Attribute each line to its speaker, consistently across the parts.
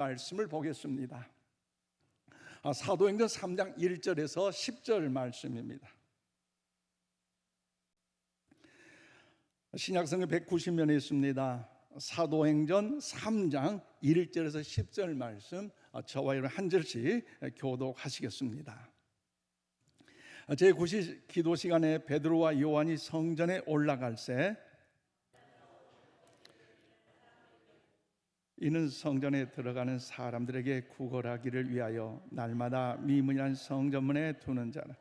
Speaker 1: 말씀을 보겠습니다. 사도행전 3장 1절에서 10절 말씀입니다. 신약성경 190면에 있습니다. 사도행전 3장 1절에서 10절 말씀, 저와 여러분 한 절씩 교독하시겠습니다. 제9시 기도 시간에 베드로와 요한이 성전에 올라갈새 이는 성전에 들어가는 사람들에게 구걸하기를 위하여 날마다 미문이란 성전문에 두는 자라.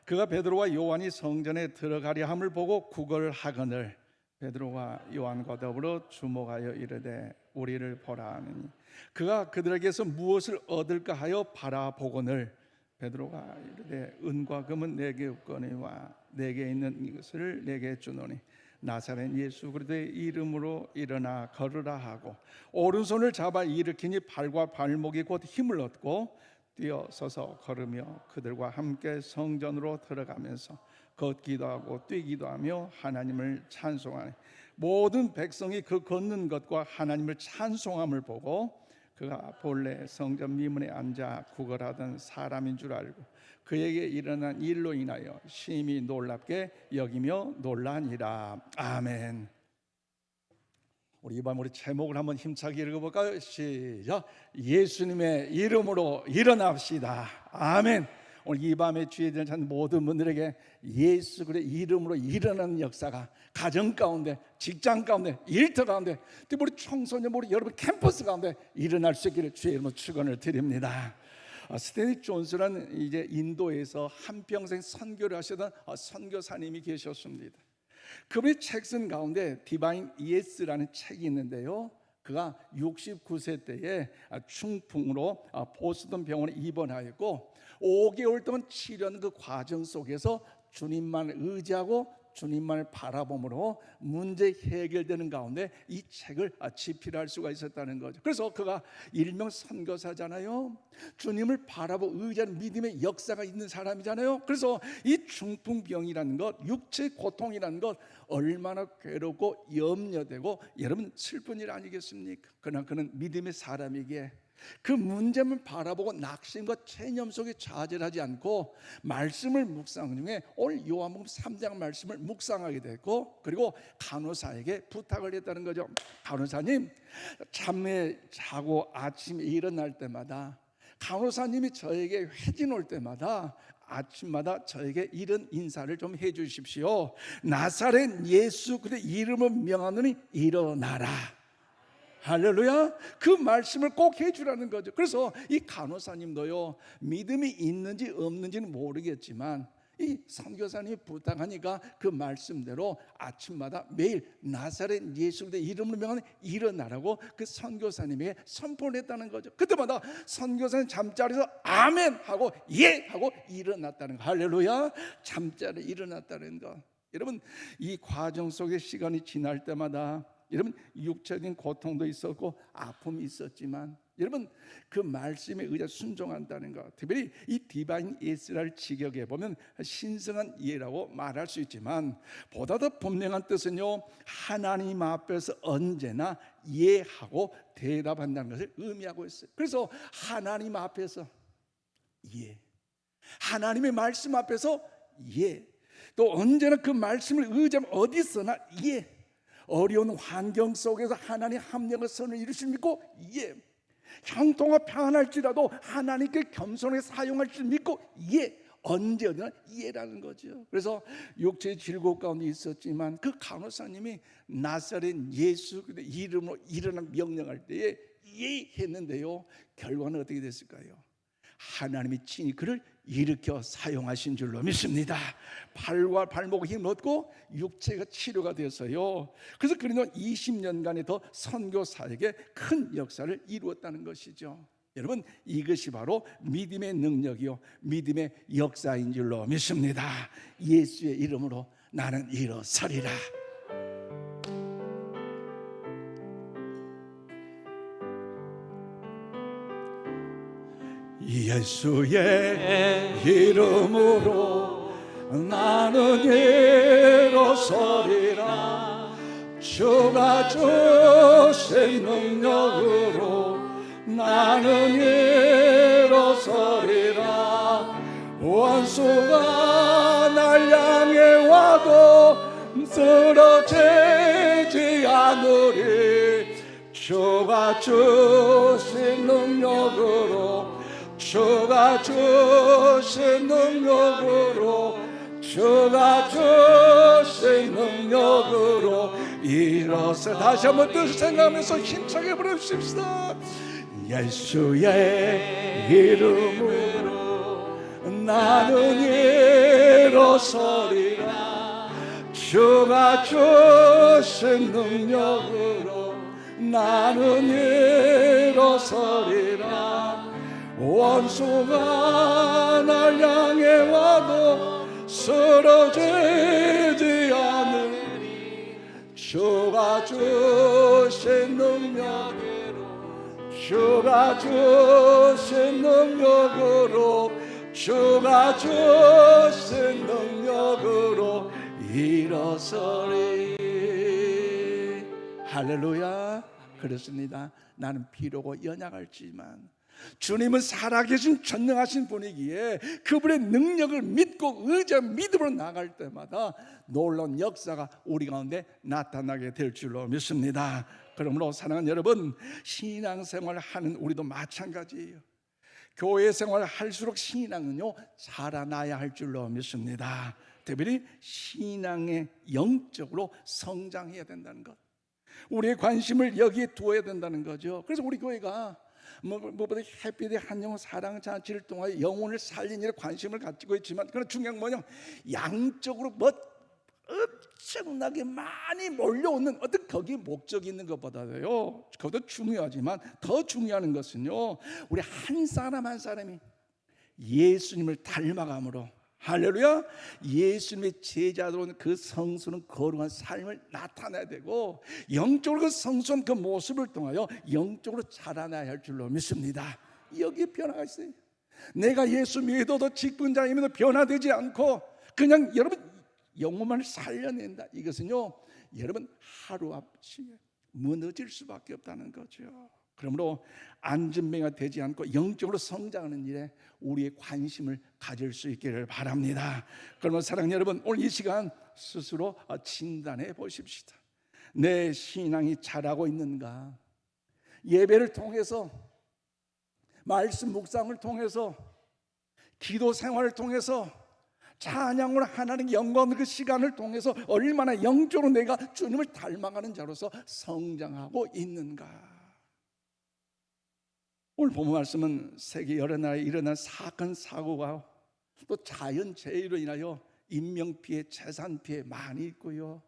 Speaker 1: 그가 베드로와 요한이 성전에 들어가려 함을 보고 구걸하거늘 베드로와 요한과 더불어 주목하여 이르되 우리를 보라 하느니 그가 그들에게서 무엇을 얻을까 하여 바라보거늘 베드로가 이르되 은과 금은 내게 없거니와 내게 있는 이것을 내게 주노니 나사렛 예수 그리스도의 이름으로 일어나 걸으라 하고 오른손을 잡아 일으키니 발과 발목이 곧 힘을 얻고 뛰어서서 걸으며 그들과 함께 성전으로 들어가면서 걷기도 하고 뛰기도 하며 하나님을 찬송하니 모든 백성이 그 걷는 것과 하나님을 찬송함을 보고 그가 본래 성전 미문에 앉아 구걸하던 사람인 줄 알고 그에게 일어난 일로 인하여 심히 놀랍게 여기며 놀라니라. 아멘. 우리 이밤 우리 제목을 한번 힘차게 읽어볼까요? 시작. 예수님의 이름으로 일어납시다. 아멘. 오늘 이 밤에 주에 대한 모든 분들에게 예수 그리스도의 이름으로 일어나는 역사가 가정 가운데, 직장 가운데, 일터 가운데, 특히 우리 청소년, 우리 여러분 캠퍼스 가운데 일어날 수 있기를 주의 이름으로 축원을 드립니다. 스탠리 존스라는 이제 인도에서 한평생 선교를 하시던 선교사님이 계셨습니다. 그분의 책 쓴 가운데 디바인 예스라는 책이 있는데요. 그가 69세 때에 중풍으로 보스턴 병원에 입원하였고 5개월 동안 치료하는 그 과정 속에서 주님만 의지하고 주님만을 바라봄으로 문제 해결되는 가운데 이 책을 집필할 수가 있었다는 거죠. 그래서 그가 일명 선교사잖아요. 주님을 바라보고 의지하는 믿음의 역사가 있는 사람이잖아요. 그래서 이 중풍병이라는 것, 육체 고통이라는 것 얼마나 괴롭고 염려되고 여러분 슬픈 일 아니겠습니까? 그러나 그는 믿음의 사람이기에 그 문제만 바라보고 낙심과 체념 속에 좌절하지 않고 말씀을 묵상 중에 오늘 요한복음 3장 말씀을 묵상하게 됐고 그리고 간호사에게 부탁을 했다는 거죠. 간호사님, 잠에 자고 아침에 일어날 때마다 간호사님이 저에게 회진 올 때마다 아침마다 저에게 이런 인사를 좀 해주십시오. 나사렛 예수 그의 이름을 명하노니 일어나라. 할렐루야. 그 말씀을 꼭 해주라는 거죠. 그래서 이 간호사님도요 믿음이 있는지 없는지는 모르겠지만 이 선교사님이 부탁하니까 그 말씀대로 아침마다 매일 나사렛 예수 그리스도의 이름으로 명하는 일어나라고 그 선교사님에게 선포를 했다는 거죠. 그때마다 선교사님 잠자리에서 아멘 하고 예 하고 일어났다는 거. 할렐루야. 잠자리에 일어났다는 거. 여러분 이 과정 속에 시간이 지날 때마다 여러분 육체적인 고통도 있었고 아픔이 있었지만 여러분 그 말씀에 의해 순종한다는 것, 특별히 이 디바인 예스라를 직역해 보면 신성한 이해라고 말할 수 있지만 보다 더 분명한 뜻은요 하나님 앞에서 언제나 예하고 대답한다는 것을 의미하고 있어요. 그래서 하나님 앞에서 예, 하나님의 말씀 앞에서 예, 또 언제나 그 말씀을 의지하면 어디서나 예, 어려운 환경 속에서 하나님 합력의 선을 이루실 믿고 예, 형통과 평안할지라도 하나님께 겸손하게 사용할 줄 믿고 예, 언제 어디나 예라는 거죠. 그래서 육체의 질곡 가운데 있었지만 그 간호사님이 나사렛 예수 그의 이름으로 일어나 명령할 때에 예 했는데요 결과는 어떻게 됐을까요? 하나님이 친히 그를 일으켜 사용하신 줄로 믿습니다. 발과 발목에 힘을 얻고 육체가 치료가 되어서요. 그래서 그는 20년간의 더 선교사에게 큰 역사를 이루었다는 것이죠. 여러분 이것이 바로 믿음의 능력이요 믿음의 역사인 줄로 믿습니다. 예수의 이름으로 나는 일어서리라. 예수의 이름으로 나는 일어서리라. 주가 주신 능력으로 나는 일어서리라. 원수가 날 향해 와도 쓰러지지 않으리. 주가 주신 능력으로, 주가 주신 능력으로, 주가 주신 능력으로 일어서. 다시 한번 뜻을 생각하면서 힘차게 부르십시다. 예수의 이름으로 나는 일어서리라. 주가 주신 능력으로 나는 일어서리라. 원수가 날 향해 와도 쓰러지지 않으리. 주가 주신 능력으로, 주가 주신 능력으로, 주가 주신 능력으로 일어서리. 할렐루야. 그렇습니다. 나는 비록 연약할지만 주님은 살아계신 전능하신 분이기에 그분의 능력을 믿고 의지하고 믿음으로 나갈 때마다 놀라운 역사가 우리 가운데 나타나게 될 줄로 믿습니다. 그러므로 사랑하는 여러분, 신앙생활을 하는 우리도 마찬가지예요. 교회 생활을 할수록 신앙은요 자라나야 할 줄로 믿습니다. 특별히 신앙의 영적으로 성장해야 된다는 것, 우리의 관심을 여기에 두어야 된다는 거죠. 그래서 우리 교회가 무엇보다 햇빛의 한영혼 사랑잔치를 통하여 영혼을 살리는 일에 관심을 가지고 있지만, 그러나 중요한 뭐냐, 양적으로 엄청나게 많이 몰려오는 어떤 거기에 목적이 있는 것보다도요, 그것도 중요하지만 더 중요한 것은요, 우리 한 사람 한 사람이 예수님을 닮아감으로, 할렐루야, 예수님의 제자로는 그 성수는 거룩한 삶을 나타내야 되고, 영적으로 그 성수한 그 모습을 통하여 영적으로 자라나야 할 줄로 믿습니다. 여기에 변화가 있어요. 내가 예수 믿어도 직분자임에도 변화되지 않고 그냥 여러분 영혼만 살려낸다, 이것은요 여러분 하루아침에 무너질 수밖에 없다는 거죠. 그러므로 안전뱅이가 되지 않고 영적으로 성장하는 일에 우리의 관심을 가질 수 있기를 바랍니다. 그러면 사랑하는 여러분, 오늘 이 시간 스스로 진단해 보십시다. 내 신앙이 자라고 있는가? 예배를 통해서, 말씀 묵상을 통해서, 기도 생활을 통해서, 찬양으로 하나님 영광의 그 시간을 통해서 얼마나 영적으로 내가 주님을 닮아가는 자로서 성장하고 있는가? 오늘 본문 말씀은 세계 여러 나라에 일어난 사건 사고가 또 자연재해로 인하여 인명피해, 재산피해 많이 있고요,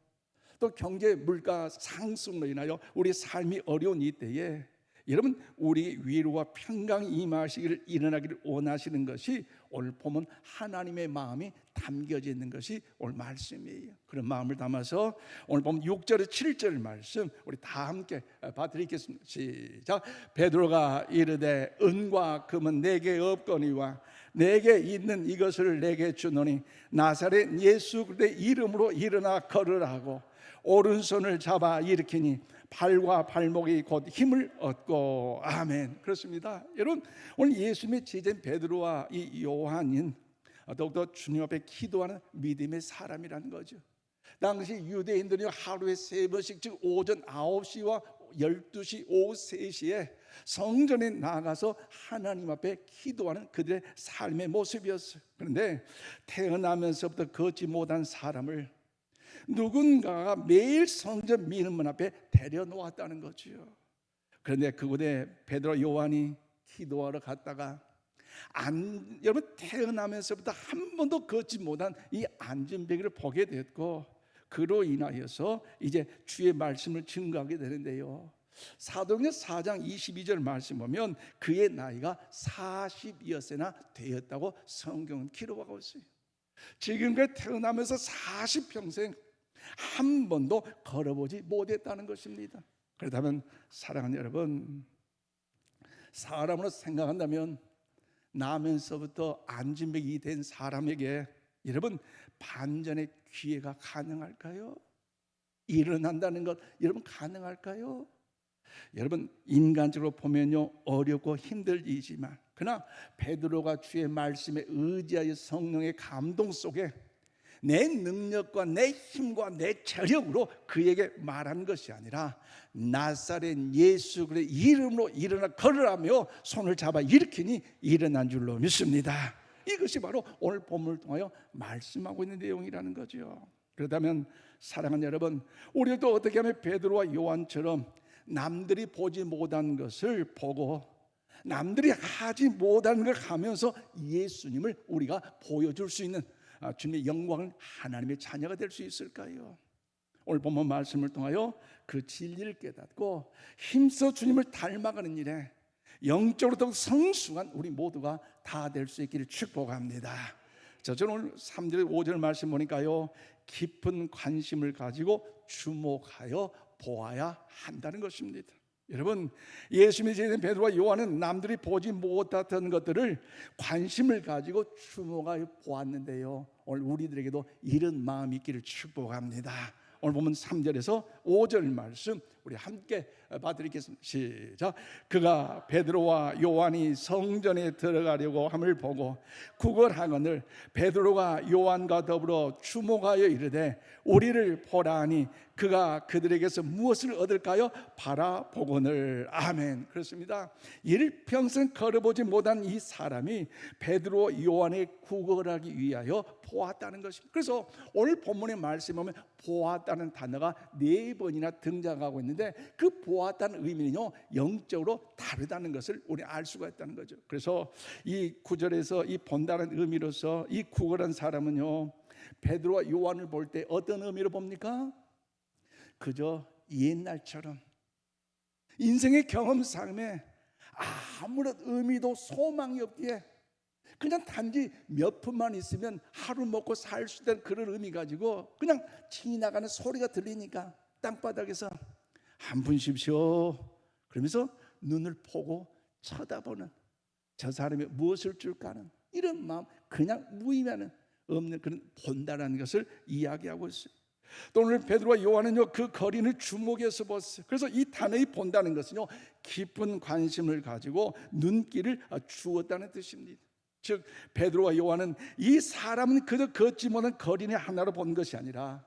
Speaker 1: 또 경제 물가 상승으로 인하여 우리 삶이 어려운 이때에 여러분 우리 위로와 평강이 임하시기를, 일어나기를 원하시는 것이 오늘 보면 하나님의 마음이 담겨져 있는 것이 오늘 말씀이에요. 그런 마음을 담아서 오늘 보면 6절에 7절 말씀 우리 다 함께 봐드리겠습니다. 시작. 베드로가 이르되 은과 금은 내게 없거니와 내게 있는 이것을 내게 주노니 나사렛 예수 그리스도의 이름으로 일어나 걸으라고 오른손을 잡아 일으키니 발과 발목이 곧 힘을 얻고. 아멘. 그렇습니다. 여러분 오늘 예수님의 제자인 베드로와 이 요한은 더욱더 주님 앞에 기도하는 믿음의 사람이라는 거죠. 당시 유대인들이 하루에 3번씩, 즉 오전 9시와 12시, 오후 3시에 성전에 나가서 하나님 앞에 기도하는 그들의 삶의 모습이었어요. 그런데 태어나면서부터 걷지 못한 사람을 누군가가 매일 성전 미문문 앞에 데려놓았다는 거죠. 그런데 그곳에 베드로 요한이 기도하러 갔다가 여러분 태어나면서부터 한 번도 걷지 못한 이 안전뱅이를 보게 됐고, 그로 인하여서 이제 주의 말씀을 증거하게 되는데요, 사도행전 4장 22절 말씀 보면 그의 나이가 40여세나 되었다고 성경은 기록하고 있어요. 지금까지 태어나면서 40평생 한 번도 걸어보지 못했다는 것입니다. 그렇다면 사랑하는 여러분, 사람으로 생각한다면 나면서부터 안진뱅이 된 사람에게 여러분 반전의 기회가 가능할까요? 일어난다는 것 여러분 가능할까요? 여러분 인간적으로 보면요 어렵고 힘들지만 그러나 베드로가 주의 말씀에 의지하여 성령의 감동 속에 내 능력과 내 힘과 내 체력으로 그에게 말한 것이 아니라 나사렛 예수 그리스도의 이름으로 일어나 걸으라며 손을 잡아 일으키니 일어난 줄로 믿습니다. 이것이 바로 오늘 본문을 통하여 말씀하고 있는 내용이라는 거죠. 그렇다면 사랑하는 여러분, 우리도 어떻게 하면 베드로와 요한처럼 남들이 보지 못한 것을 보고 남들이 하지 못한 걸 하면서 예수님을 우리가 보여줄 수 있는 주님의 영광을 하나님의 자녀가 될 수 있을까요? 오늘 본문 말씀을 통하여 그 진리를 깨닫고 힘써 주님을 닮아가는 일에 영적으로 더 성숙한 우리 모두가 다 될 수 있기를 축복합니다. 저는 오늘 3절 5절 말씀 보니까요 깊은 관심을 가지고 주목하여 보아야 한다는 것입니다. 여러분 예수님이 제자인 베드로와 요한은 남들이 보지 못했던 것들을 관심을 가지고 주목하여 보았는데요, 오늘 우리들에게도 이런 마음이 있기를 축복합니다. 오늘 보면 3절에서 5절 말씀 우리 함께 봐드리겠습니다. 시작. 그가 베드로와 요한이 성전에 들어가려고 함을 보고 구걸하거늘 베드로가 요한과 더불어 주목하여 이르되 우리를 보라 하니 그가 그들에게서 무엇을 얻을까요? 바라보거늘. 아멘. 그렇습니다. 일평생 걸어보지 못한 이 사람이 베드로 요한의 구걸하기 위하여 보았다는 것입니다. 그래서 오늘 본문의 말씀에 보면 보았다는 단어가 4번이나 등장하고 있는데 그 보았다는 의미는요 영적으로 다르다는 것을 우리 알 수가 있다는 거죠. 그래서 이 9절에서 이 본다는 의미로서 이 구걸한 사람은요 베드로와 요한을 볼 때 어떤 의미로 봅니까? 그저 옛날처럼 인생의 경험 삶에 아무런 의미도 소망이 없기에 그냥 단지 몇 푼만 있으면 하루 먹고 살 수 있다는 그런 의미 가지고 그냥 지나가는 소리가 들리니까 땅바닥에서 한 푼 십시오 그러면서 눈을 보고 쳐다보는 저 사람이 무엇을 줄까 하는 이런 마음, 그냥 무의미하는 없는 그런 본다라는 것을 이야기하고 있어요. 또 오늘 베드로와 요한은요 그 거리를 주목해서 봤어요. 그래서 이 단어의 본다는 것은요 깊은 관심을 가지고 눈길을 주었다는 뜻입니다. 즉 베드로와 요한은 이 사람은 그저 걷지 못한 거린의 하나로 본 것이 아니라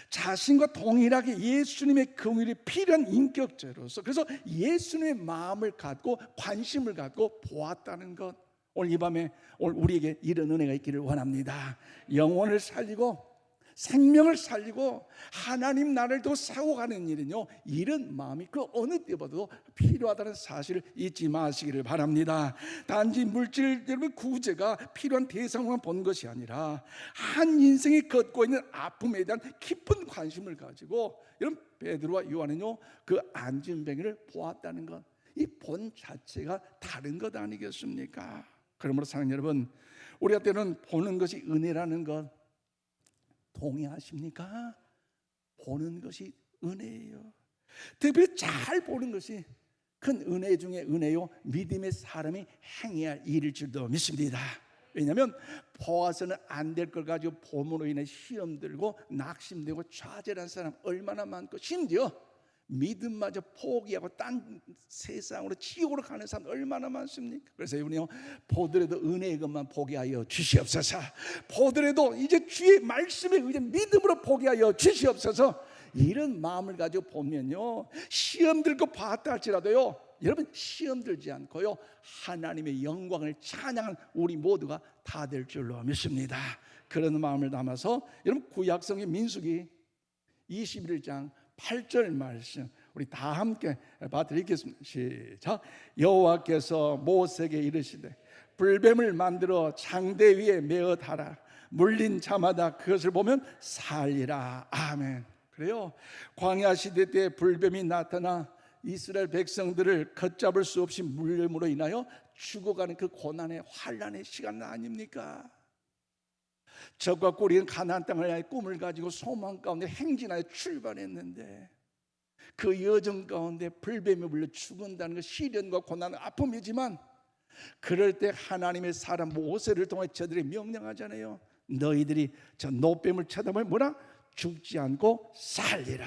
Speaker 1: 자신과 동일하게 예수님의 긍휼이 필요한 인격체로서 그래서 예수님의 마음을 갖고 관심을 갖고 보았다는 것, 오늘 이 밤에 오늘 우리에게 이런 은혜가 있기를 원합니다. 영혼을 살리고 생명을 살리고 하나님 나라를 더 세워가는 일은요 이런 마음이 그 어느 때보다도 필요하다는 사실을 잊지 마시기를 바랍니다. 단지 물질적인 구제가 필요한 대상만 본 것이 아니라 한 인생이 걷고 있는 아픔에 대한 깊은 관심을 가지고 여러분 베드로와 요한은요 그 안진뱅이를 보았다는 것, 이 본 자체가 다른 것 아니겠습니까? 그러므로 사랑하는 여러분, 우리가 때로는 보는 것이 은혜라는 것 동의하십니까? 보는 것이 은혜예요. 특별히 잘 보는 것이 큰 은혜 중에 은혜요 믿음의 사람이 행해야 할 일일 줄도 믿습니다. 왜냐하면 보아서는 안 될 걸 가지고 봄으로 인해 시험 들고 낙심되고 좌절한 사람 얼마나 많고 심지어 믿음마저 포기하고 딴 세상으로 지옥으로 가는 사람 얼마나 많습니까? 그래서 우리요 보더라도 은혜의 것만 포기하여 주시옵소서. 보더라도 이제 주의 말씀에 의해 믿음으로 포기하여 주시옵소서. 이런 마음을 가지고 보면요 시험 들고 봤다 할지라도요 여러분 시험 들지 않고요 하나님의 영광을 찬양한 우리 모두가 다 될 줄로 믿습니다. 그런 마음을 담아서 여러분 구약성의 민수기 21장 8절 말씀 우리 다 함께 봐드리겠습니다. 시작. 여호와께서 모세에게 이르시되 불뱀을 만들어 장대 위에 메어 달아 물린 자마다 그것을 보면 살리라. 아멘. 그래요. 광야 시대 때 불뱀이 나타나 이스라엘 백성들을 걷잡을 수 없이 물림으로 인하여 죽어가는 그 고난의 환난의 시간 아닙니까? 적과 꿀인 가나안 땅을 향해 꿈을 가지고 소망 가운데 행진하여 출발했는데 그 여정 가운데 불뱀이 물려 죽는다는 것 시련과 고난 아픔이지만 그럴 때 하나님의 사람 모세를 통해 저들이 명령하잖아요. 너희들이 저 노뱀을 쳐다보면 뭐라? 죽지 않고 살리라.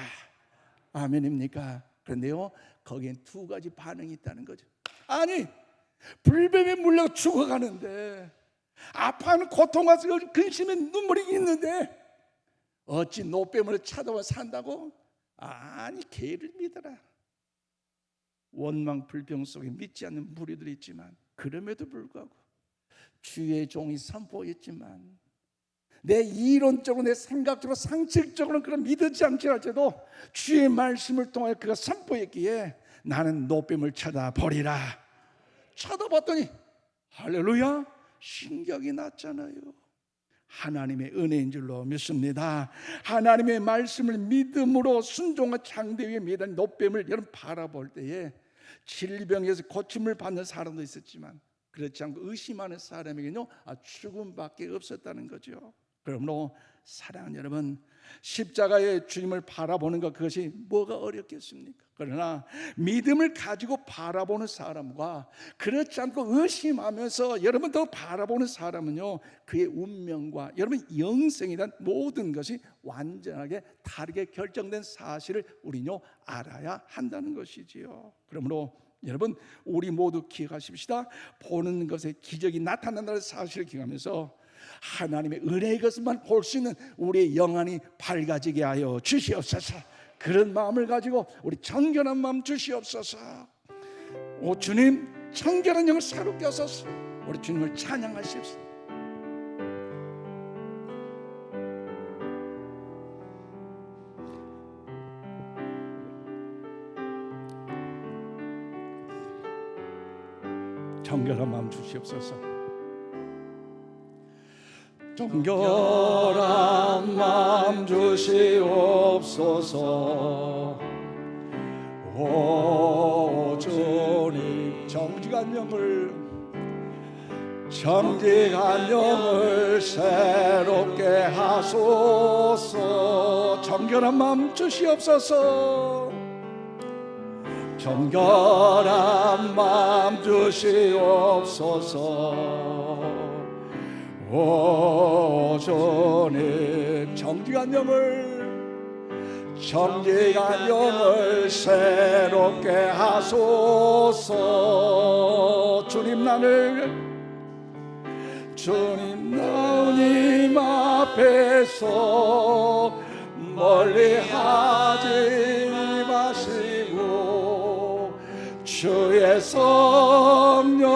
Speaker 1: 아멘입니까? 그런데요 거기엔 두 가지 반응이 있다는 거죠. 아니, 불뱀에 물려 죽어가는데, 아파하는 고통과 근심에 눈물이 있는데 어찌 노뱀을 찾아와 산다고? 아니, 개를 믿어라. 원망 불평 속에 믿지 않는 무리들이 있지만, 그럼에도 불구하고 주의 종이 선포했지만, 내 이론적으로, 내 생각적으로, 상식적으로는 그런 믿지 않지 할지라도 주의 말씀을 통하여 그가 선포했기에 나는 노뱀을 쳐다버리라. 쳐다봤더니 할렐루야, 신경이 났잖아요. 하나님의 은혜인 줄로 믿습니다. 하나님의 말씀을 믿음으로 순종과 창대 위에 매단 노뱀을 여러분 바라볼 때에 질병에서 고침을 받는 사람도 있었지만 그렇지 않고 의심하는 사람에게는요, 죽음밖에 없었다는 거죠. 그러므로 사랑하는 여러분, 십자가의 주님을 바라보는 것, 그것이 뭐가 어렵겠습니까? 그러나 믿음을 가지고 바라보는 사람과 그렇지 않고 의심하면서 여러분 더 바라보는 사람은요, 그의 운명과 여러분 영생에 대한 모든 것이 완전하게 다르게 결정된 사실을 우리는요 알아야 한다는 것이지요. 그러므로 여러분, 우리 모두 기억하십시다. 보는 것에 기적이 나타난다는 사실을 기억하면서 하나님의 은혜의 것만 볼 수 있는 우리의 영안이 밝아지게 하여 주시옵소서. 그런 마음을 가지고 우리 청결한 마음 주시옵소서. 오 주님, 청결한 영을 새롭게 하소서. 우리 주님을 찬양하십시오. 청결한 마음 주시옵소서. 청결한 마음 주시옵소서. 오 주님, 정직한 영을 새롭게 하소서. 청결한 마음 주시옵소서. 정결한 마음 주시옵소서. 오 주님, 정직한 영을 새롭게 하소서. 주님, 나님 앞에서 멀리하지 마시고 주의 성령을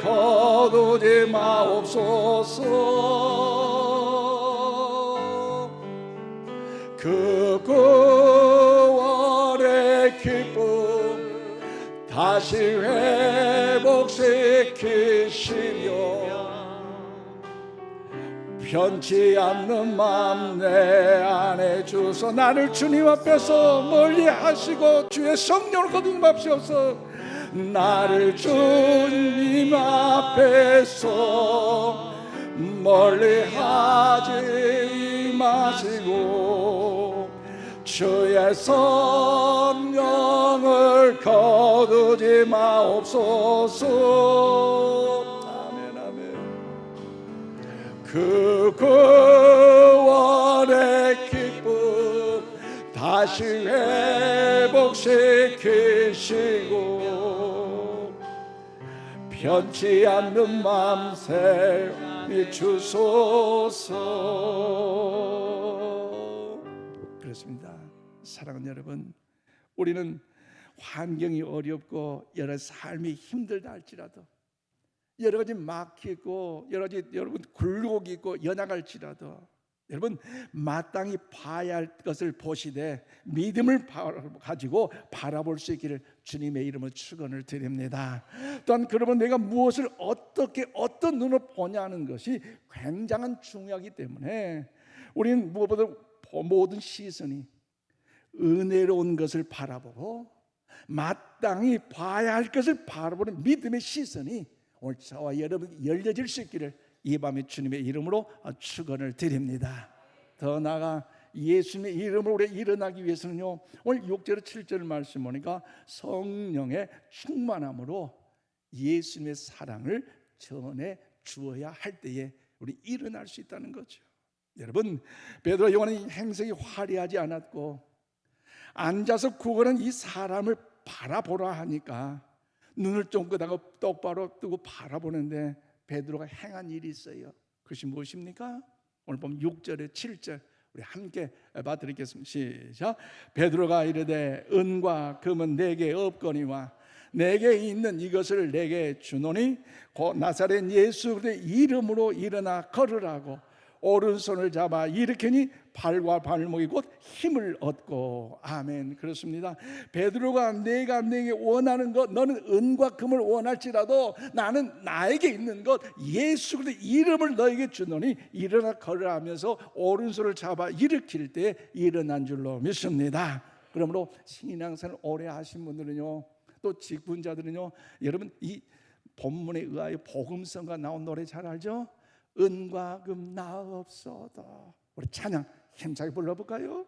Speaker 1: 거두지 마옵소서. 그 구원의 기쁨 다시 회복시키시며 변치 않는 마음 내 안에 주소. 나를 주님 앞에서 멀리 하시고 주의 성령을 거두지 마옵소서. 나를 주님 앞에서 멀리 하지 마시고 주의 성령을 거두지 마옵소서. 아멘, 아멘. 그 구원의 기쁨 다시 회복시키시고 변치 않는 마음 샘이 주소서. 그렇습니다. 사랑하는 여러분, 우리는 환경이 어렵고 여러 삶이 힘들다 할지라도, 여러 가지 막히고 여러 가지 여러분 굴곡이 있고 연약할지라도, 여러분 마땅히 봐야 할 것을 보시되 믿음을 가지고 바라볼 수 있기를 주님의 이름으로 축원을 드립니다. 또한 그러면 내가 무엇을 어떤 눈으로 보냐는 것이 굉장한 중요하기 때문에 우리는 무엇보다 모든 시선이 은혜로운 것을 바라보고 마땅히 봐야 할 것을 바라보는 믿음의 시선이 오늘 저와 여러분 열려질 수 있기를 이 밤에 주님의 이름으로 축원을 드립니다. 더 나아가 예수님의 이름으로 우리 일어나기 위해서는요, 오늘 6절 7절 말씀 보니까 성령의 충만함으로 예수님의 사랑을 전해 주어야 할 때에 우리 일어날 수 있다는 거죠. 여러분, 베드로 요한의 행색이 화려하지 않았고 앉아서 구걸한 이 사람을 바라보라 하니까 눈을 쫑긋하고 똑바로 뜨고 바라보는데 베드로가 행한 일이 있어요. 그것이 무엇입니까? 오늘 보면 6절에 7절 우리 함께 봐드리겠습니다. 시작. 베드로가 이르되 은과 금은 내게 없거니와 내게 있는 이것을 내게 주노니 곧 나사렛 예수 그리스도의 이름으로 일어나 걸으라고 오른손을 잡아 일으키니 발과 발목이 곧 힘을 얻고. 아멘. 그렇습니다. 베드로가 내가 내게 원하는 것, 너는 은과 금을 원할지라도 나는 나에게 있는 것 예수 그리스도의 이름을 너에게 주노니 일어나 걸으라 하면서 오른손을 잡아 일으킬 때 일어난 줄로 믿습니다. 그러므로 신앙생활 오래 하신 분들은요, 또 직분자들은요, 여러분 이 본문에 의하여 복음성가 나온 노래 잘 알죠? 은과 금 나 없어도. 우리 찬양 힘차게 불러볼까요?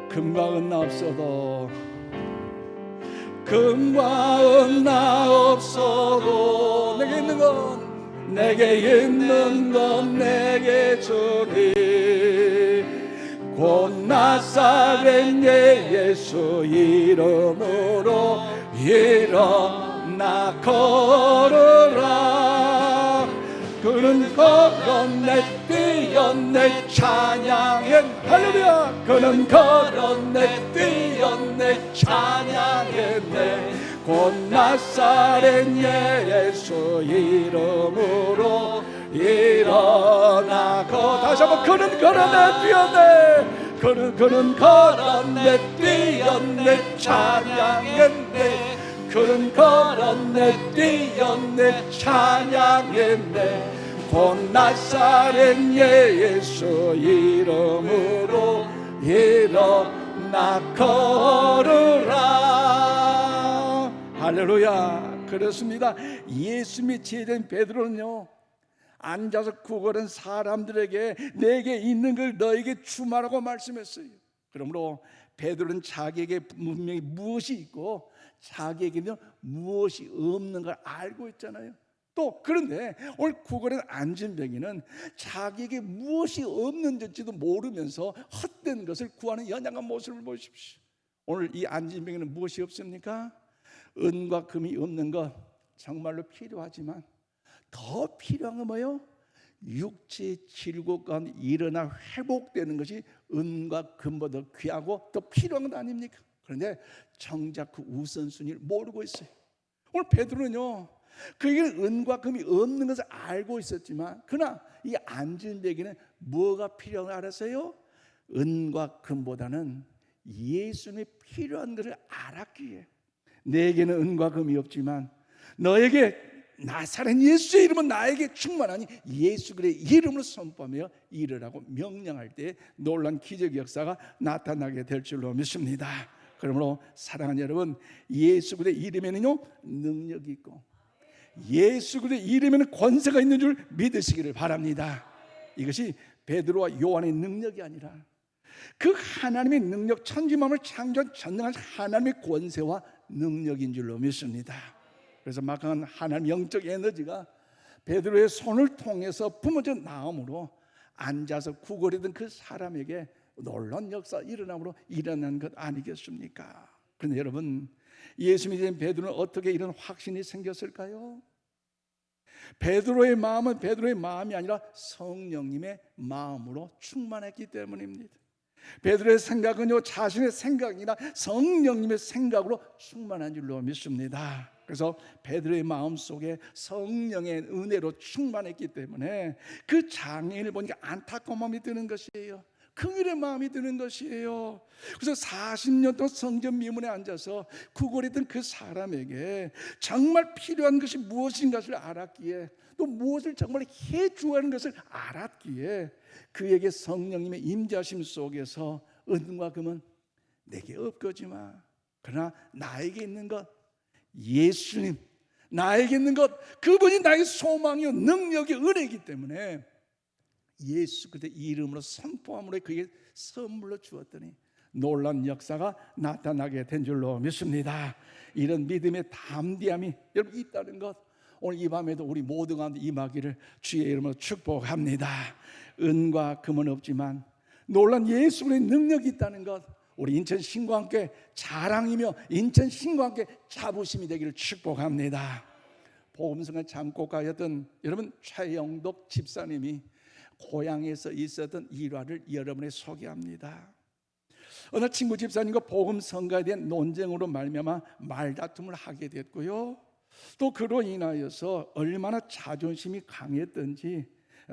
Speaker 1: 금과 은 나 없어도, 금과 은 나 없어도 내게 있는 건, 내게 있는 건 내게 주니 곧 나사렛 예수 이름으로 일어나 걸으라. 그는 걸었네 뛰었네 찬양했네. 할렐루야. 그는 걸었네 뛰었네 찬양했네. 곧 나사렛 예수 이름으로 일어나 다시 한번 그는 걸었네 뛰었네. 그는 걸었네 뛰었네 찬양했네. 그는 걸었네 뛰었네 찬양했네. 곧 나사렛 예수 이름으로 일어나 걸으라. 할렐루야. 그렇습니다. 예수님이 제자인 베드로는요, 앉아서 구걸한 사람들에게 내게 있는 걸 너에게 주마라고 말씀했어요. 그러므로 베드로는 자기에게 분명히 무엇이 있고 자기에게는 무엇이 없는 걸 알고 있잖아요. 또 그런데 오늘 구걸한 안진뱅이는 자기에게 무엇이 없는지도 모르면서 헛된 것을 구하는 연약한 모습을 보십시오. 오늘 이 안진뱅이는 무엇이 없습니까? 은과 금이 없는 것 정말로 필요하지만 더 필요한 건 뭐예요? 육체 질곡 가운데 일어나 회복되는 것이 은과 금보다 귀하고 더 필요한 것 아닙니까? 그런데 정작 그 우선순위를 모르고 있어요. 오늘 베드로는요, 그에게는 은과 금이 없는 것을 알고 있었지만 그러나 이 안진뱅이는 뭐가 필요한 걸 알았어요? 은과 금보다는 예수님이 필요한 것을 알았기에 내게는 은과 금이 없지만 너에게 나사렛 예수의 이름은 나에게 충만하니 예수 그리스도의 이름으로 선포하며 이르라고 명령할 때 놀란 기적 역사가 나타나게 될 줄로 믿습니다. 그러므로 사랑하는 여러분, 예수 그리스도의 이름에는요 능력이 있고 예수 그리스도의 이름에는 권세가 있는 줄 믿으시기를 바랍니다. 이것이 베드로와 요한의 능력이 아니라 그 하나님의 능력, 천지만물을 창조한 전능한 하나님의 권세와 능력인 줄로 믿습니다. 그래서 막강한 하나님 영적 에너지가 베드로의 손을 통해서 부모져 나옴으로 앉아서 구걸이던 그 사람에게 놀라운 역사 일어남으로 일어난 것 아니겠습니까? 그런데 여러분, 예수 믿은 베드로는 어떻게 이런 확신이 생겼을까요? 베드로의 마음은 베드로의 마음이 아니라 성령님의 마음으로 충만했기 때문입니다. 베드로의 생각은요 자신의 생각이 아니라 성령님의 생각으로 충만한 줄로 믿습니다. 그래서 베드로의 마음속에 성령의 은혜로 충만했기 때문에 그 장애인을 보니까 안타까운 마음이 드는 것이에요. 긍휼의 마음이 드는 것이에요. 그래서 40년 동안 성전 미문에 앉아서 구걸했던 그 사람에게 정말 필요한 것이 무엇인가를 알았기에 또 무엇을 정말 해주어야 하는 것을 알았기에 그에게 성령님의 임재하심 속에서 은과 금은 내게 없거지만 그러나 나에게 있는 것 예수님, 나에게 있는 것 그분이 나의 소망이요 능력이 은혜이기 때문에 예수 그리스도의 이름으로 선포함으로 그에게 선물로 주었더니 놀라운 역사가 나타나게 된 줄로 믿습니다. 이런 믿음의 담대함이 여러분 있다는 것, 오늘 이 밤에도 우리 모두 가운데 임하기를 주의 이름으로 축복합니다. 은과 금은 없지만 놀란 예수의 능력이 있다는 것, 우리 인천 신구함교회 자랑이며 인천 신구함교회 자부심이 되기를 축복합니다. 복음성의 잠꼬가였던 여러분 최영덕 집사님이 고향에서 있었던 일화를 여러분에 소개합니다. 어느 친구 집사님과 복음성가에 대한 논쟁으로 말미암아 말다툼을 하게 됐고요, 또 그로 인하여서 얼마나 자존심이 강했던지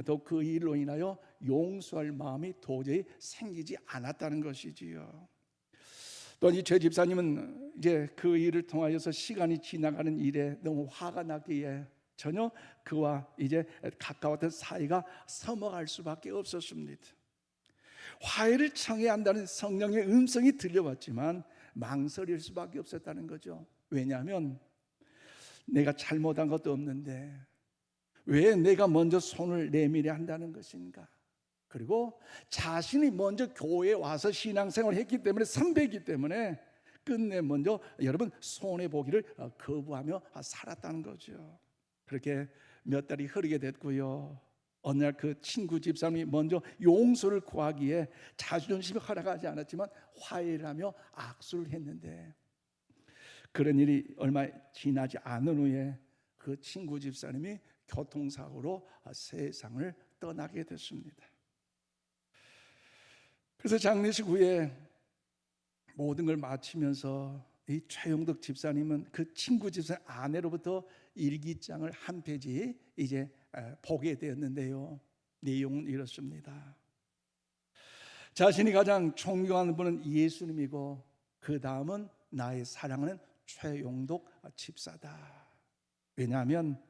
Speaker 1: 또 그 일로 인하여 용서할 마음이 도저히 생기지 않았다는 것이지요. 또 이 최 집사님은 이제 그 일을 통하여서 시간이 지나가는 일에 너무 화가 났기에 전혀 그와 이제 가까웠던 사이가 서먹할 수밖에 없었습니다. 화해를 청해야 한다는 성령의 음성이 들려왔지만 망설일 수밖에 없었다는 거죠. 왜냐하면 내가 잘못한 것도 없는데 왜 내가 먼저 손을 내밀어야 한다는 것인가? 그리고 자신이 먼저 교회에 와서 신앙생활을 했기 때문에, 선배이기 때문에 끝내 먼저 여러분 손해보기를 거부하며 살았다는 거죠. 그렇게 몇 달이 흐르게 됐고요, 어느 날 그 친구 집사님이 먼저 용서를 구하기에 자존심이 허락하지 않았지만 화해를 하며 악수를 했는데, 그런 일이 얼마 지나지 않은 후에 그 친구 집사님이 교통사고로 세상을 떠나게 됐습니다. 그래서 장례식 후에 모든 걸 마치면서 이 최영덕 집사님은 그 친구 집사님 아내로부터 일기장을 한 페이지 이제 보게 되었는데요, 내용은 이렇습니다. 자신이 가장 존경하는 분은 예수님이고 그 다음은 나의 사랑하는 최영덕 집사다. 왜냐하면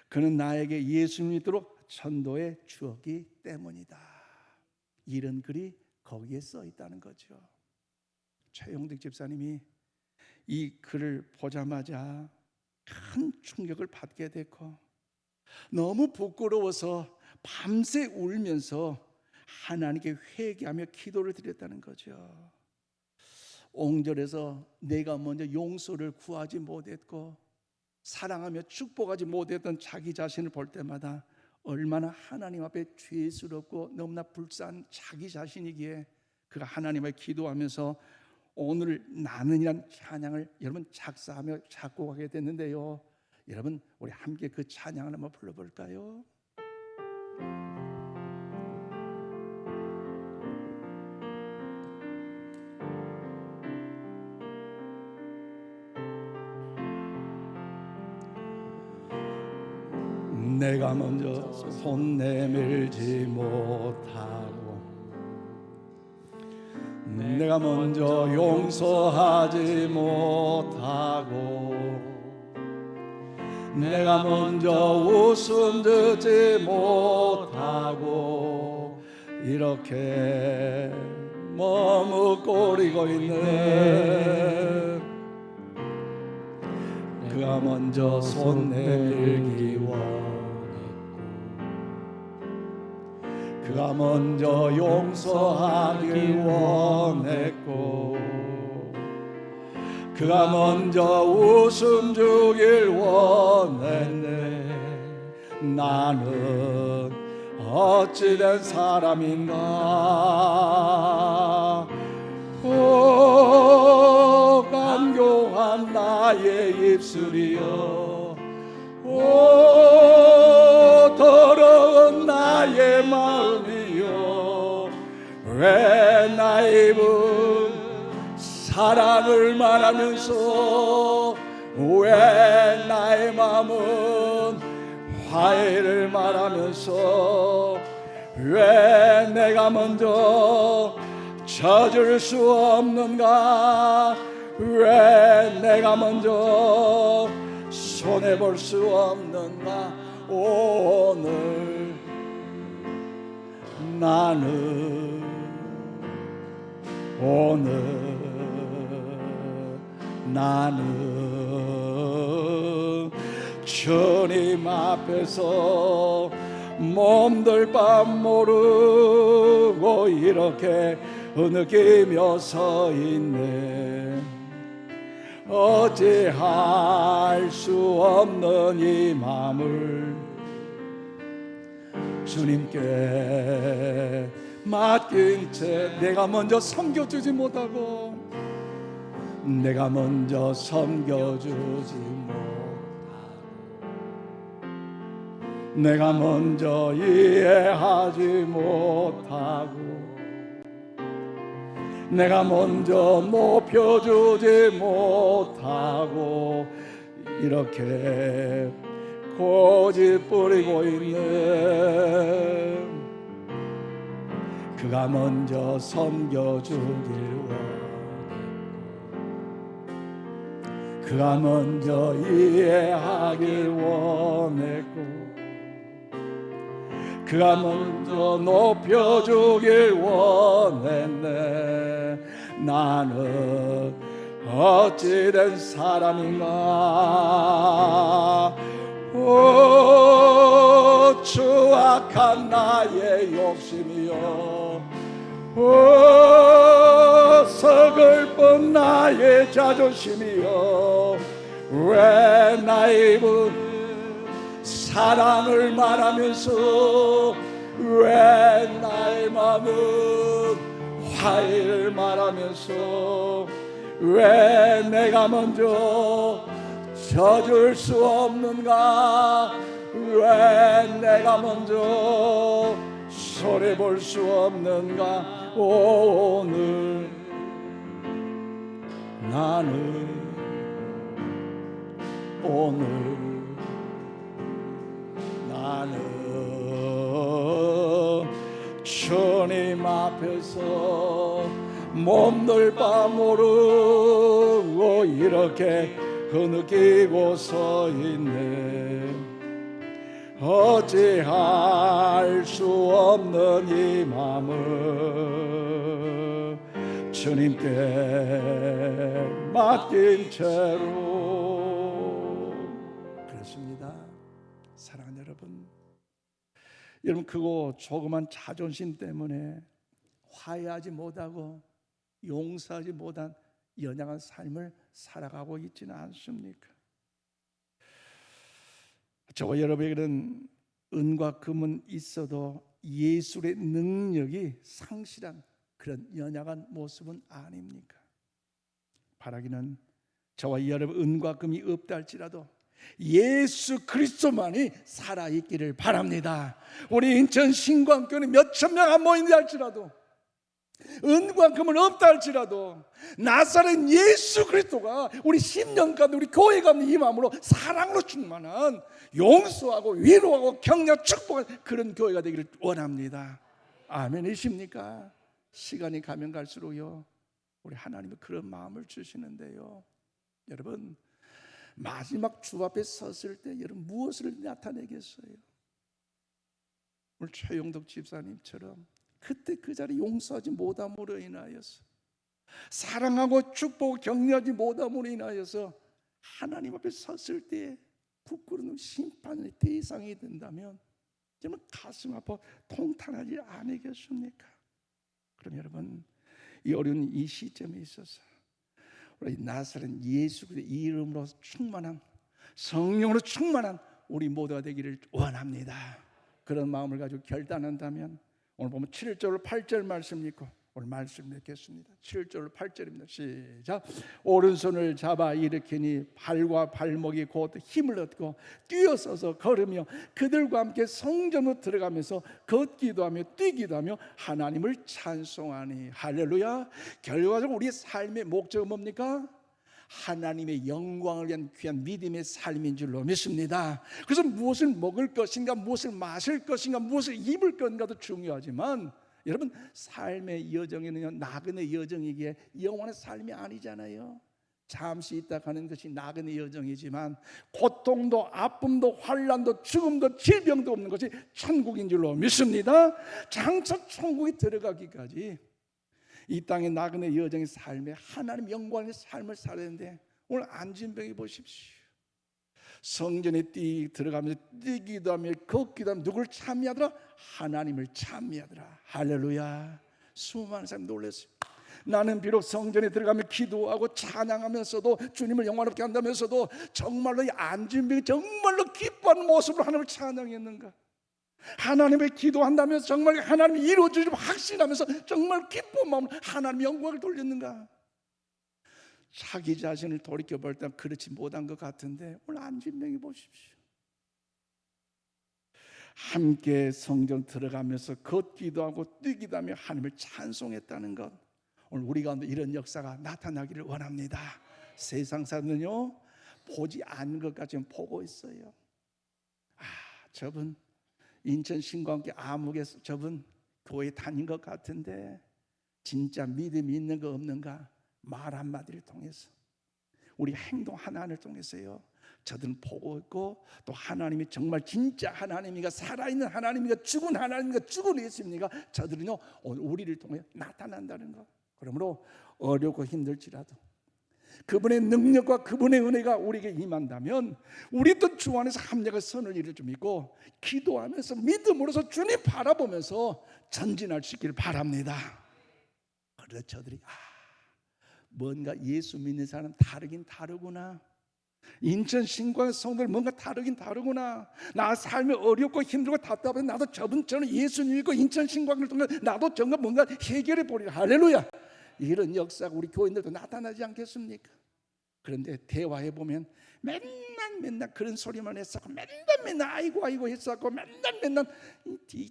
Speaker 1: 그는 나에게 예수님 믿도록 전도의 주었기 때문이다. 이런 글이 거기에 써 있다는 거죠. 최영덕 집사님이 이 글을 보자마자 큰 충격을 받게 됐고 너무 부끄러워서 밤새 울면서 하나님께 회개하며 기도를 드렸다는 거죠. 옹졸해서 내가 먼저 용서를 구하지 못했고 사랑하며 축복하지 못했던 자기 자신을 볼 때마다 얼마나 하나님 앞에 죄스럽고 너무나 불쌍한 자기 자신이기에 그가 하나님 앞에 기도하면서 오늘 나는이란 찬양을 여러분 작사하며 작곡하게 됐는데요, 여러분 우리 함께 그 찬양을 한번 불러볼까요? 내가 먼저 손 내밀지 못하고 내가 먼저 용서하지 못하고 내가 먼저 웃음 짓지 못하고 이렇게 머뭇거리고 있는 그가 먼저 손 내밀기 원했고 그가 먼저 용서하길 원했고 그가 먼저 웃음 주길 원했네. 나는 어찌된 사람인가. 오 간교한 나의 입술이여, 오 더러운 나의 마음이여, 왜 나의 입은 사랑을 말하면서 왜 나의 마음은 화해를 말하면서 왜 내가 먼저 져줄 수 없는가. 왜 내가 먼저 손해볼 수 없는가. 오늘 나는 나는 주님 앞에서 몸둘 바 모르고 이렇게 느끼며 서 있네. 어찌할 수 없는 이 마음을 주님께 맡긴 채 내가 먼저 섬겨주지 못하고 내가 먼저 섬겨주지 못하고 내가 먼저 이해하지 못하고 내가 먼저 높여주지 못하고 이렇게 고집 부리고 있는 그가 먼저 섬겨주길 원했고 그가 먼저 이해하길 원했고 그가 먼저 높여주길 원했네. 나는 어찌된 사람인가. 오 추악한 나의 욕심이여, 오 서글픈 나의 자존심이여, 왜 나의 사랑을 말하면서 왜 나의 마음은 화해를 말하면서 왜 내가 먼저 져줄 수 없는가, 왜 내가 먼저 손해볼 수 없는가. 오늘 나는 주님 앞에서 몸둘 바 모르고 이렇게 흐느끼고 서 있네. 어찌할 수 없는 이 마음을 주님께 맡긴 채로. 그렇습니다. 사랑하는 여러분, 그거 조그만 자존심 때문에 화해하지 못하고 용서하지 못한 연약한 삶을 살아가고 있지는 않습니까? 저와 여러분에게는 은과 금은 있어도 예술의 능력이 상실한 그런 연약한 모습은 아닙니까? 바라기는 저와 여러분 은과 금이 없다 할지라도 예수 그리스도만이 살아있기를 바랍니다. 우리 인천 신광교회 몇천 명 안 모인다 할지라도, 은과 금은 없다 할지라도 나사렛 예수 그리스도가 우리 10년 가운데 우리 교회 가운데 이 마음으로 사랑으로 충만한 용서하고 위로하고 격려 축복하는 그런 교회가 되기를 원합니다. 아멘이십니까? 시간이 가면 갈수록요 우리 하나님은 그런 마음을 주시는데요. 여러분, 마지막 주 앞에 섰을 때 여러분 무엇을 나타내겠어요? 오늘 최용덕 집사님처럼 그때 그 자리 용서하지 못함으로 인하여서, 사랑하고 축복 격려하지 못함으로 인하여서 하나님 앞에 섰을 때 부끄러운 심판의 대상이 된다면 정말 가슴 아파 통탄하지 않으겠습니까? 그럼 여러분, 이 어려운 이 시점에 있어서 우리 나사렛 예수 그리스도의 이름으로 충만한, 성령으로 충만한 우리 모두가 되기를 원합니다. 그런 마음을 가지고 결단한다면 오늘 보면 7절 8절 말씀 읽고 오늘 말씀 읽겠습니다. 7절 8절입니다. 시작. 오른손을 잡아 일으키니 발과 발목이 곧 힘을 얻고 뛰어서서 걸으며 그들과 함께 성전으로 들어가면서 걷기도 하며 뛰기도 하며 하나님을 찬송하니. 할렐루야. 결과적으로 우리의 삶의 목적은 뭡니까? 하나님의 영광을 위한 귀한 믿음의 삶인 줄로 믿습니다. 그래서 무엇을 먹을 것인가, 무엇을 마실 것인가, 무엇을 입을 건가도 중요하지만 여러분, 삶의 여정에는 나그네 여정이기에 영원한 삶이 아니잖아요. 잠시 있다 가는 것이 나그네 여정이지만 고통도 아픔도 환난도 죽음도 질병도 없는 것이 천국인 줄로 믿습니다. 장차 천국에 들어가기까지 이 땅의 나그네 여정의 삶에 하나님 영광의 삶을 살아야 되는데, 오늘 안진병이 보십시오. 성전에 들어가면서 뛰기도 하며 걷기도 하며 누구를 찬미하더라? 하나님을 찬미하더라. 할렐루야. 수많은 사람이 놀랐어요. 나는 비록 성전에 들어가며 기도하고 찬양하면서도 주님을 영화롭게 한다면서도 정말로 이 안진병이 정말로 기뻐하는 모습으로 하나님을 찬양했는가? 하나님의 기도한다면서 정말 하나님이 이루어주시고 확신하면서 정말 기쁜 마음으로 하나님의 영광을 돌렸는가? 자기 자신을 돌이켜볼 때 그렇지 못한 것 같은데 오늘 안진병이 보십시오. 함께 성전 들어가면서 걷기도 뛰기도 하며 하나님을 찬송했다는 것, 오늘 우리 가운데 이런 역사가 나타나기를 원합니다. 세상 사람은요 보지 않는 것까지는 보고 있어요. 저분 인천 신광교회 암흑에서 저분 교회 다닌 것 같은데 진짜 믿음이 있는 거 없는가? 말 한마디를 통해서, 우리 행동 하나하나를 통해서요 저들은 보고 있고, 또 하나님이 정말 진짜 하나님이가 살아있는 하나님이가 죽은 하나님이가 죽은 예수님이가 저들은요 오늘 우리를 통해 나타난다는 것. 그러므로 어렵고 힘들지라도 그분의 능력과 그분의 은혜가 우리에게 임한다면 우리도 주 안에서 합력의 선을 이룰 줄 믿고 기도하면서 믿음으로서 주님 바라보면서 전진할 수 있기를 바랍니다. 그래서 저들이 뭔가 예수 믿는 사람 다르긴 다르구나, 인천 신광 성도들 뭔가 다르긴 다르구나, 나 삶이 어렵고 힘들고 답답해 나도 저는 예수 믿고 인천 신광을 통해 나도 정말 뭔가 해결해 보리라. 할렐루야. 이런 역사가 우리 교인들도 나타나지 않겠습니까? 그런데 대화해 보면 맨날 그런 소리만 했었고, 맨날 아이고 했었고, 맨날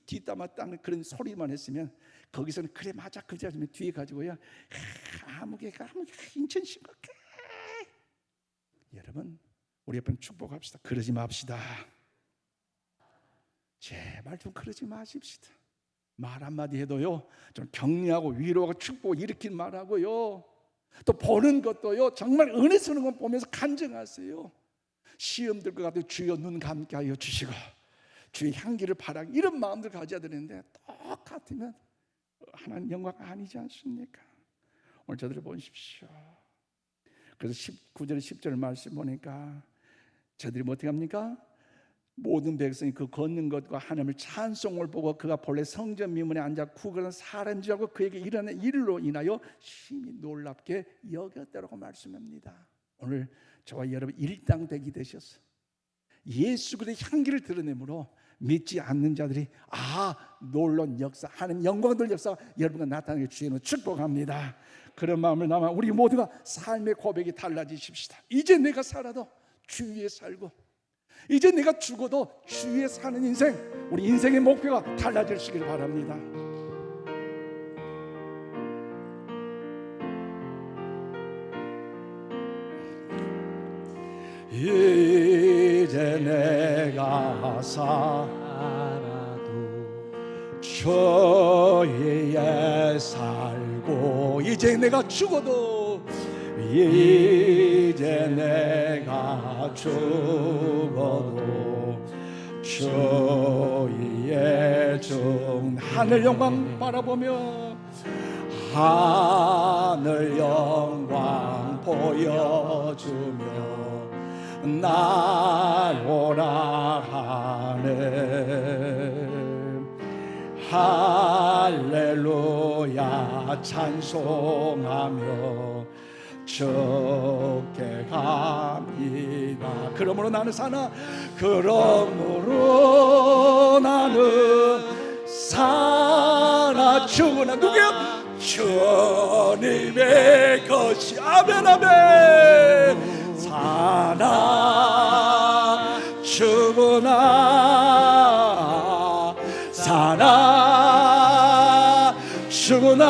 Speaker 1: 뒷담화 따는 그런 소리만 했으면 거기서는 그래 맞아 그지 하면 뒤에 가지고요 아무개가 인천 신광. 여러분 우리 옆에 축복합시다. 그러지 맙시다. 제발 좀 그러지 마십시다. 말 한마디 해도요 좀 격려하고 위로하고 축복 일으킨 말하고요, 또 보는 것도요 정말 은혜 쓰는 것 보면서 간증하세요. 시험 들 것 같아요. 주여 눈 감게 하여 주시고 주의 향기를 바라기, 이런 마음들 가져야 되는데 똑같으면 하나님 영광 아니지 않습니까? 오늘 저들을 보십시오. 그래서 19절 10절 말씀 보니까 저들이 어떻게 합니까? 모든 백성이 그 걷는 것과 하나님을 찬송을 보고 그가 본래 성전 미문에 앉아 구걸하는 사람인 줄 알고 그에게 일어난 일로 인하여 심히 놀랍게 여겼다라고 말씀합니다. 오늘 저와 여러분 일당백이 되셔서 예수 그리스도의 향기를 드러내므로 믿지 않는 자들이 놀라운 역사, 하나님 영광들 역사가 여러분과 나타나게 주시는 축복합니다. 그런 마음을 담아 우리 모두가 삶의 고백이 달라지십시다. 이제 내가 살아도 주 위에 살고, 이제 내가 죽어도 주 위에 사는 인생, 우리 인생의 목표가 달라지시길 바랍니다. 이제 내가 살아도 주 위에 살고, 이제 내가 죽어도 이제 내가 죽어도 주 위에 하늘 영광 바라보며 하늘 영광 보여주며 날 오라 하네. 할렐루야 찬송하며 주께 갑니다. 그러므로 나는 사나, 그러므로 나는 사나 죽으나 누구야? 주님의 것이. 아멘 아멘. 사나 죽으나 사나 죽으나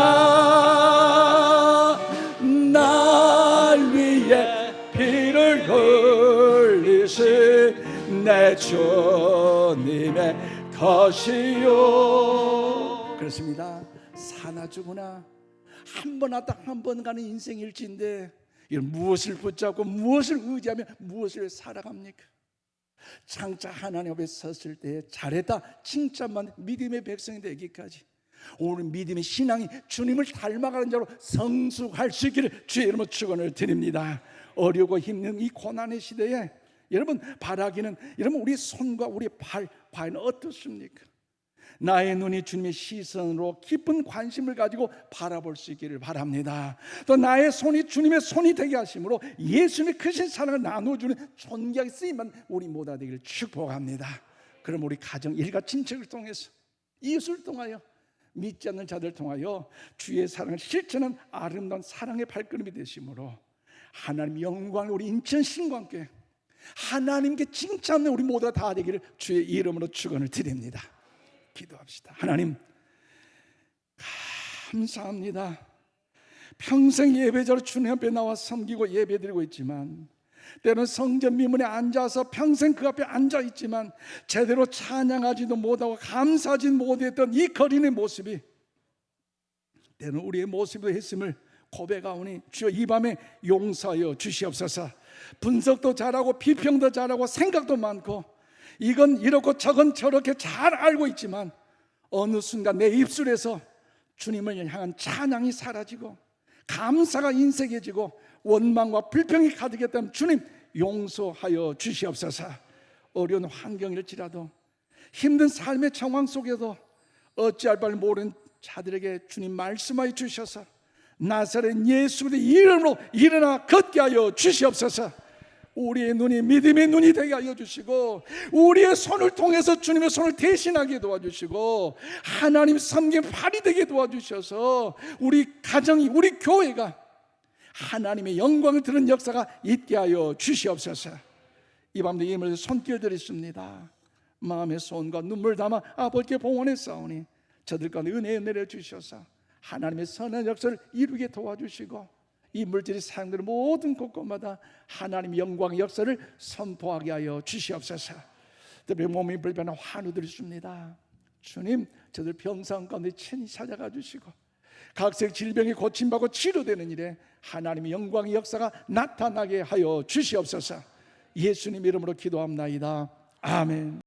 Speaker 1: 날 위해 피를 흘리신 내 주님의 것이요. 그렇습니다. 사나 죽으나 한 번 왔다 한 번 가는 인생 일지인데 이런 무엇을 붙잡고 무엇을 의지하며 무엇을 살아갑니까? 장차 하나님 앞에 섰을 때 잘했다 칭찬만 믿음의 백성이 되기까지 오늘 믿음의 신앙이 주님을 닮아가는 자로 성숙할 수 있기를 주의 이름으로 축원을 드립니다. 어려고 힘든 이 고난의 시대에 여러분 바라기는, 여러분 우리 손과 우리 발 과연 어떻습니까? 나의 눈이 주님의 시선으로 깊은 관심을 가지고 바라볼 수 있기를 바랍니다. 또 나의 손이 주님의 손이 되게 하심으로 예수님의 크신 사랑을 나눠주는 존귀하게 쓰임만 우리 모두 되기를 축복합니다. 그럼 우리 가정, 일가, 친척을 통해서, 이웃을 통하여, 믿지 않는 자들을 통하여 주의 사랑을 실천한 아름다운 사랑의 발걸음이 되심으로 하나님 영광을 우리 인천 신광교회 하나님께 칭찬하는 우리 모두가 다 되기를 주의 이름으로 축원을 드립니다. 기도합시다. 하나님 감사합니다. 평생 예배자로 주님 앞에 나와 섬기고 예배드리고 있지만, 때로는 성전 미문에 앉아서 평생 그 앞에 앉아 있지만 제대로 찬양하지도 못하고 감사하지 못했던 이 거린의 모습이 때로는 우리의 모습도 했음을 고백하오니 주여 이 밤에 용서하여 주시옵소서. 분석도 잘하고 비평도 잘하고 생각도 많고 이건 이렇고 저건 저렇게 잘 알고 있지만 어느 순간 내 입술에서 주님을 향한 찬양이 사라지고 감사가 인색해지고 원망과 불평이 가득했다면 주님 용서하여 주시옵소서. 어려운 환경일지라도 힘든 삶의 상황 속에도 어찌할 바를 모르는 자들에게 주님 말씀하여 주셔서 나사렛 예수 그리스도의 이름으로 일어나 걷게 하여 주시옵소서. 우리의 눈이 믿음의 눈이 되게 하여 주시고 우리의 손을 통해서 주님의 손을 대신하게 도와주시고 하나님 섬김 발이 되게 도와주셔서 우리 가정이, 우리 교회가 하나님의 영광을 드는 역사가 있게 하여 주시옵소서. 이 밤도 예물을 손길 드렸습니다. 마음의 손과 눈물 담아 아버지께 봉헌했사오니 저들 가운데 은혜 내려주셔서 하나님의 선한 역사를 이루게 도와주시고 이 물질이 사용되는 모든 곳곳마다 하나님의 영광의 역사를 선포하게 하여 주시옵소서. 특별히 몸이 불편한 환우들이십니다. 주님 저들 병상 가운데 친히 찾아가 주시고 각색 질병이 고침받고 치료되는 일에 하나님의 영광의 역사가 나타나게 하여 주시옵소서. 예수님 이름으로 기도합나이다. 아멘.